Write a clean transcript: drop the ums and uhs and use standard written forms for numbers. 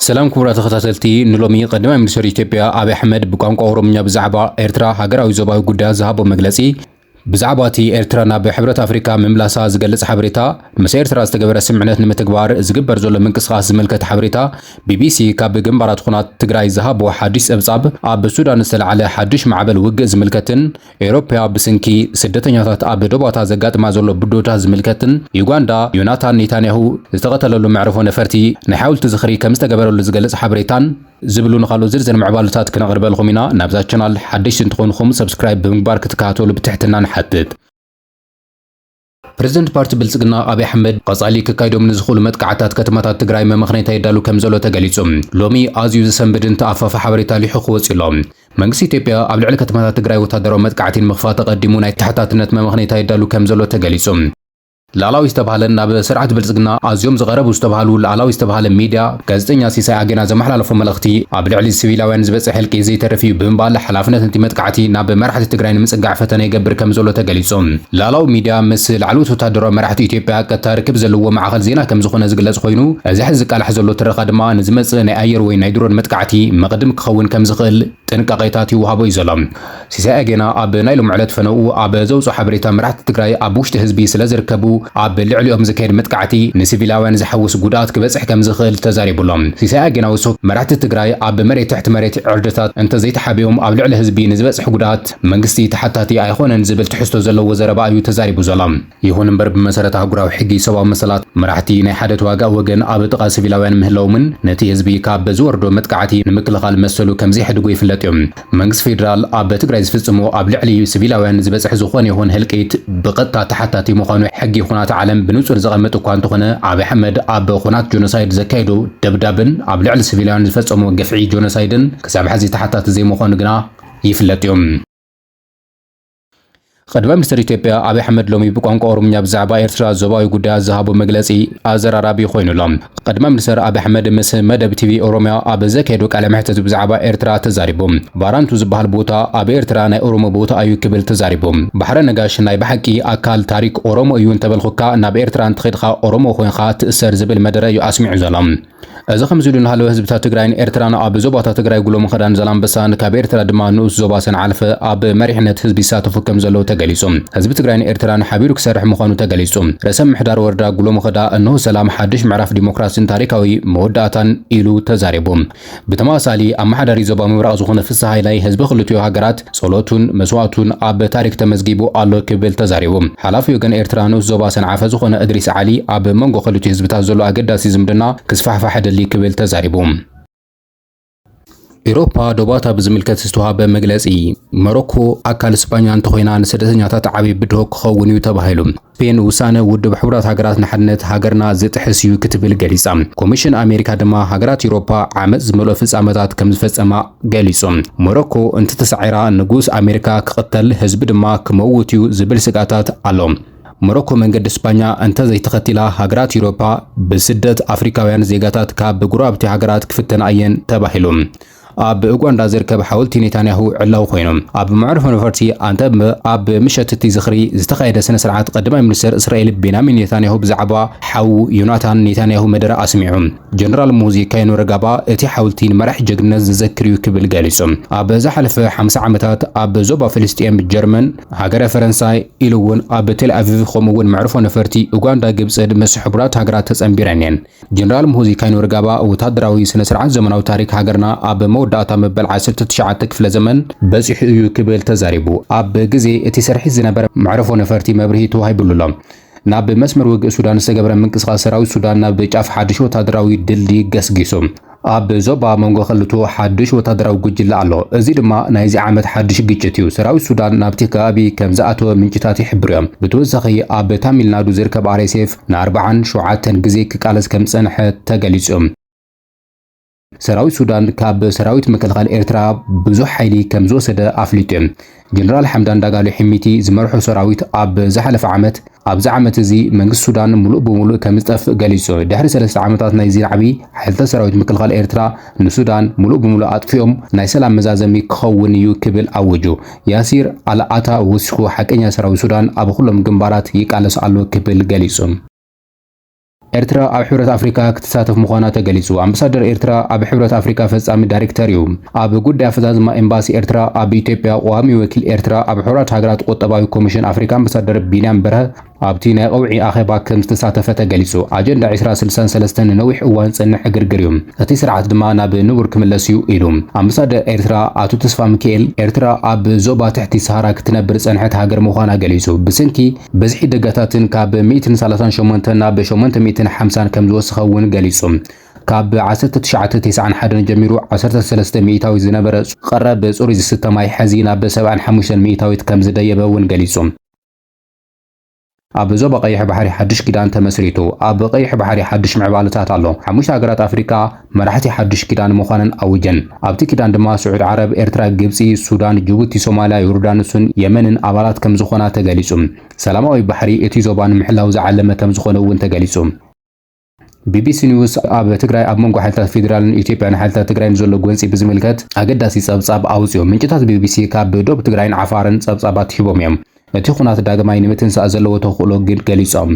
سلام كبرى تخطاتلتي نلومي قدما منستر إثيوبيا أبي أحمد بقانقا أوروميا بزعبا إيرترا هاجراوي زوباوي قدا زهابو مجلسي بزعباتي إيرترانا بحبرة أفريقيا مملاسا زجلس حبريتا مسير ترى استجبر سمعنات نمتكبار زجبر زول من قصاص ملكة حبريتا BBC كاب جنبارات خنات تجراي زهاب وحديث أبصاب أب السودان استل على حديث معبل وجز ملكتن أوروبا بسنكي سدتنيات أب دبوتا زجات مع زول بدوتا زملكتن يوغندا يوناتان نيتانياهو استغتلوا له معرفون فرتي نحاول تزخري كم استجبروا لزجلس حبريتان زبلو نخلو زرزر معبالتات كنغرب لكم نبذات شانل حديث تنتخونكم سبسكرايب بمبار كتكاتول بتحتنا نحدد بريزيدنت بارتي بلصقنا أبي أحمد قصالي كايدو من زخول متقعتات كتماتات تجراي مخنيتا يدالو كم زلو تجليسهم لومي أزيو زسنبدن تأفف حبريتا لحق وصلهم منقسي إثيوبيا قبل على كتماتات تجراي وتدرو متقعتين مخفات قدمونا تحتات نت مخنيتا يدالو كم زلو تجليسهم لالاو استبهالنا بسرعة بلصقنا أزيوم زغرب استبهالو لالاو استبهال ميديا gazetኛ ሲሳይ አገና ዘመሓላለፎ መልእኽቲ ኣብ ልዕሊ ሲቪላውያን ዝበፅሕ ሕልቂ ዘይተረፊ ብምባል ሓላፍነት እቲ መጥቃዕቲ ናብ መራሕቲ ትግራይ ንምፅጋዕ ፈተነ ይገብር ከም ዘሎ ተገሊጾም ላላው ሚድያ ምስ ላዕሎት ወታደራዊ መራሕቲ ኢትዮጵያ ቀጥታ ርክብ ዘለዎ ማዕኸል ዜና ከም ዝኾነ ዝግለጽ ኮይኑ እዚ ሕዚ ቃልሕ ዘሎ ትረኻ ድማ ንዝመጽእ ናይ ኣየር ወይ ናይ ድሮን መጥቃዕቲ መቕድም ክኸውን ከም ዝኽእል ጥንቃቄታት ይውሃቦ እዩ ዘሎ ሲሳይ አገና ኣብ ናይ ሎም ዕለት ፈነኡ ኣብ ዘውፅኦ ሓበሬታ መራሕቲ ትግራይ ኣብ ውሽጢ ህዝቢ ስለ ዝርከቡ ኣብ ልዕሊኦም ዝካየድ መጥቃዕቲ ንሲቪላውያን ዝሓውስ ጉድኣት ክበጽሕ ከም ዝኽእል ተዛሪቡሎም ሲሳይ አገና ወሶክ መራሕቲ ትግራይ ኣብ መሬት ትሕቲ መሬት ዕርድታት እንተ ዘይተሓቢኦም ኣብ ልዕሊ ህዝቢ ንዝበጽሕ ጉድኣት መንግስቲ ተሓታቲ ኣይኮነን ዝብል ትሕዝቶ ዘለዎ ዘረባ እዩ ተዛሪቡ ዘሎ ይኹን እምበር ብመሰረት ኣህጉራዊ ሕጊ ሰብኣዊ መሰላት መራሕቲ ናይ ሓደ ተዋጋእ ወገን ኣብ ጥቓ ሲቪላውያን ምህላዎምን ነቲ ህዝቢ ካብ ዝወርዶ መጥቃዕቲ ንምክልኻል መሰሉ ከም ዘይሕድጉ ይፍለጥ እዮም መንግስቲ ፌደራል ኣብ ትግራይ ዝፍጽሞ ኣብ ልዕሊ ሲቪላውያን ዝበጽሕ ዝኾነ ይኹን ህልቂት ብቐጥታ ተሓታቲ ምዃኑ ሕጊ ኩናት ዓለም ብንጹር ዘቐመጥ እኳ እንተኾነ አብይ አሕመድ ኣብ ኩናት ጆኖሳይድ ዘካይዱ ደብዳብን ኣብ ልዕሊ ሲቪላውያን ዝፈጸሙ ገፍዒ ጆኖሳይድን ክሳብ ሕዚ ተሓታቲ ዘይምዃኑ ግና ይፍለጥ እዮም قدما منستر إثيوبيا أبي أحمد لومي بقانقا أوروميا بزعبا إيرترا زوباوي قدا زهابو مجلسي أزرارابي خوينولام قدما منستر أبي أحمد مس مدب تي في أوروميا أب زكيدوك على محتز بزعبا إيرترا تزاريبوم بارانتو زبال بوتا أبي إيرترا ناي أورومو بوتا أيو كبل تزاريبوم بحر نقاش ناي بحكي أكال تاريخ أورومو يون تبلخوكا ناب إيرترا انتخيدخا أورومو خوينخا تأسر زبل مدرا يو أسمع زلام إذا خمسون هالو حزب تግራይ ኤርትራ ኣብ ዞባታ ትግራይ ጉሎም خدان زلام በሳን ካብ ኤርትራ ድማ ንኡስ ዞባሰን ዓልፈ ኣብ መሪሕነት ህዝቢ ይሳተፉ ከም ዘለው ተገሊጾም ህዝቢ ትግራይ ኤርትራን ሓቢሩ ክሰርሕ ምዃኑ ተገሊጾም ርዕሰ ምሕዳር ወረዳ ጉሎም خዳ እነሆ ሰላም ሓድሽ ምዕራፍ ዲሞክራሲን ታሪካዊ መወዳእታን ኢሉ ተዛሪቦም ብተማሳሊ ኣማሕዳሪ ዞባ ምብራቕ ዝኾነ ፍስሐ ሃይላይ ህዝቢ ክልቲዮ ሃገራት ጸሎቱን መስዋዕቱን ኣብ ታሪክ ተመዝጊቡ ኣሎ ክብል ተዛሪቦም ሓላፊ ወገን ኤርትራ ንኡስ ዞባሰን ዓፈ ዝኾነ እድሪስ ዓሊ ኣብ መንጎ ክልቲዮ ህዝብታት ዘሎ ኣገዳሲ ዝምድና ክስፋሕፋሕ دلي كبل تزاريبهم إوروبا دوباتا بزملكت استوهاب مجلسي موروكو أكل إسبانيا انتخوينا نسدتنياتات عبي بدهوك خونيو تباهيلهم بين وسانة ود بحورات هاجرات نحنت هاجرنا زيت حسيو كتب الجليسام كوميشن أمريكا دما هاجرات أوروبا عمد زملو فز أمدات كم فز أما جليسام موروكو انت تسعيرا نجوس أمريكا قتل حزب دما كموتيو زبل سقاطات علوم موروكو منجد إسبانيا أنت زي تختيلا هاجرات أوروبا بسدة أفريقياويان زيجاتات كاب بجرابتي هاجرات كفتن أين تباهلهم أب أوغندا زركب حاولت نتانياهو علاو خوينهم أب معرفة نفرتي أنت أب مشت تزخري استقايد سنة سرعات قدم منستر إسرائيل بينامين نتانياهو بزعبا حو يوناتان نتانياهو مدرا أسمعهم جنرال موزي كاينو رقابا اتي حاولتين مرح جنز ذكريو كبل جالسهم أب زحلف 5 عامات أب زوبا فلسطين بالجرمن هاجر فرنساي إلوون أب تل أفيف خمون معرفة نفرتي أوغندا جبس مس حبرات هاجرات تسأمبيرانين جنرال موزي كاينو رقابا وتدراوي سنة سرعات زمن أو تاريخ هاجرنا أب وداتا مبل 19 ክፍለ ዘመን በጽሕ እዩ ክብል ተዛሪቡ ኣብ ግዜ እቲ ሰርሒ ዝነበረ ማዕረፎ ነፈርቲ መብርሂቱ ሃይብሉሎም ናብ መስመር ውግእ ሱዳን ዝተገብረ ምንቅስቓስ ሰራዊት ሱዳን ናብ ጫፍ ሓድሽ ወታደራዊ ድልድል ገስጊሶም ኣብ ዞባ መንጎ ክልቱ ሓድሽ ወታደራዊ ጉጅለ ኣሎ እዚ ድማ ናይዚ ዓመት ሓድሽ ግጭት እዩ ሰራዊት ሱዳን ናብቲ ከባቢ ከም ዝኣተወ ምንጭታት ይሕብሩ እዮም ብተወሳኺ ኣብ ታሚልናዱ ዝርከብ RSF ን47 ግዜ ክቃለስ ከም ፀንሐ ተገሊጾም ሰራዊት ሱዳን ካብ ሰራዊት መከላኸሊ ኤርትራ ብዙሕ ሓይሊ ከም ዝወሰደ ኣፍሊጦም ጀነራል ሓምዳን ዳጋሎ ሕሚቲ ዝመርሑ ሰራዊት ኣብ ዝሓለፈ ዓመት ኣብዚ ዓመት እዚ መንግስቲ ሱዳን ሙሉእ ብሙሉእ ከም ዝጠፍእ ገሊጹ ድሕሪ 3 ዓመታት ናይ ዚዓቢ ሓይልታት ሰራዊት መከላኸሊ ኤርትራ ንሱዳን ሙሉእ ብሙሉእ ኣጥፊኦም ናይ ሰላም መዛዘሚ ክኸውን እዩ ክብል ኣወጁ ያሲር ኣልኣታ ወሲኹ ሓቀኛ ሰራዊት ሱዳን ኣብ ኩሎም ግንባራት ይቃለስ ኣሎ ክብል ገሊጹ ኤርትራ ኣብ ሕብረት ኣፍሪካ ክትሳተፍ ምዃና ተገሊጹ። ኣምባሳደር ኤርትራ ኣብ ሕብረት ኣፍሪካ ፈጻሚ ዳይሬክተር እዩ። ኣብ ጉዳይ ኣፈጻጽማ ኤምባሲ ኤርትራ ኣብ ኢትዮጵያ ቋሚ ወኪል ኤርትራ ኣብ ሕብረት ሃገራት ቁጠባዊ ኮሚሽን ኣፍሪካ ኣምባሳደር ቢንያም በርሀ ኣብቲ ናይ ቀውዒ ኣኼባ ከም ዝተሳተፈ ተገሊጹ። ኣጀንዳ 2063 ንነዊሕ እዋን ጸንሕ ዕግርግር እዩ፣ እቲ ስርዓት ድማ ናብ ንቡር ክምለስ እዩ ኢሉ ኣምባሳደር ኤርትራ ኣቶ ተስፋ ሚካኤል ኤርትራ ኣብ ዞባ ትሕቲ ሰሃራ ክትነብር ጸንሐት ሃገር ምዃና ገሊጹ። ብስንኪ በዝሒ ደጋታትን ካብ 138 ናብ 850 ከም ዝወስኸ እውን ገሊጹ። ካብ 1991 ጀሚሩ 13 ሚእታዊ ዝነበረ ቀረብ ጽሩይ ዝስተ ማይ ሕዚ ናብ 75 ሚእታዊት ከም ዝደየበ እውን ገሊጹ። ኣብ ዞባ ቀይሕ ባሕሪ ሓድሽ ኪዳን ተመስሪቱ ኣብ ቀይሕ ባሕሪ ሓድሽ ምዕባለታት ኣሎ። ሓሙሽተ ሃገራት ኣፍሪካ መራሕቲ ሓድሽ ኪዳን ምዃነን ኣውጀን። ኣብቲ ኪዳን ድማ ስዑድ ዓረብ፣ ኤርትራ፣ ግብጺ፣ ሱዳን፣ ጅቡቲ፣ ሶማልያ፣ ዮርዳኖስን የመንን ኣባላት ከም ዝኾና ተገሊጹ። ሰላማዊ ባሕሪ እቲ ዞባ ንምሕላው ዝዓለመ ከም ዝኾነ እውን ተገሊጹ። ቢቢሲ ኒውስ ኣብ ትግራይ ኣብ መንጎ ሓይልታት ፌደራልን ኢትዮጵያን ሓይልታት ትግራይን ዘሎ ጎንፂ ብዝምልከት ኣገዳሲ ጸብጻብ ኣውፅኦም። ምንጭታት ቢቢሲ ካብ ደቡብ ትግራይን ዓፋርን ጸብጻባት ሂቦም እዮም። እቲ ኩናት ዳግማይ ንምትንሳእ ዘለዎ ተኽእሎ ግን ገሊጾም።